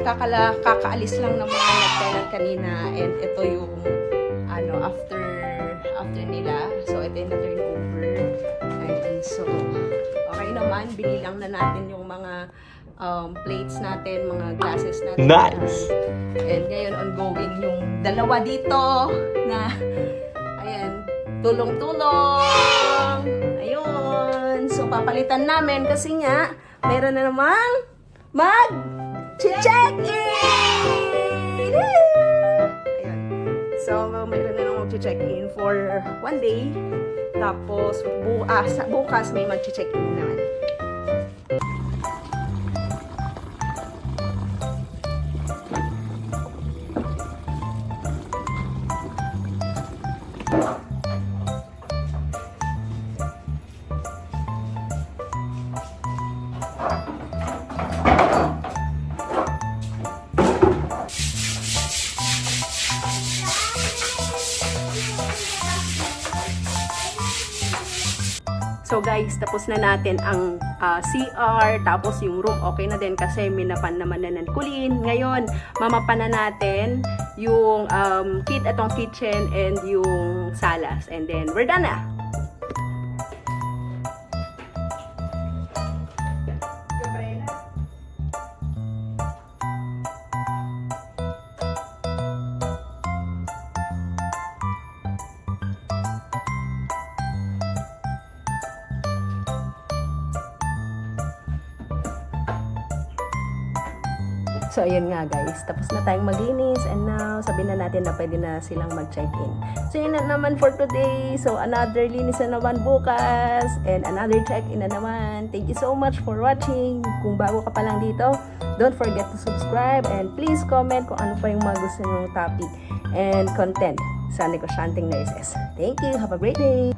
kakaalis lang ng mga nag-tenant kanina, and ito yung after nila. So ito yung na-turnover. Ayan, so okay naman, binilang na natin yung mga plates natin, mga glasses natin. Nice! And ngayon ongoing yung dalawa dito na ayan, tulong-tulong. Ayun. So papalitan namin kasi nga meron na namang mag-check-in! Ayan. So meron na namang check-in for one day. Tapos bukas may mag-check-in naman. So guys, tapos na natin ang CR, tapos yung room okay na din kasi minapan naman na ng kulin. Ngayon, mamapan na natin yung itong kitchen and yung salas. And then, we're done na! So, ayun nga guys. Tapos na tayong maglinis. And now, sabihin na natin na pwede na silang mag-check-in. So, yun na naman for today. So, another linis na naman bukas. And another check-in na naman. Thank you so much for watching. Kung bago ka pa lang dito, don't forget to subscribe. And please comment kung ano pa yung mga gusto nyong topic and content sa Negosyanteng Nurses. Thank you. Have a great day.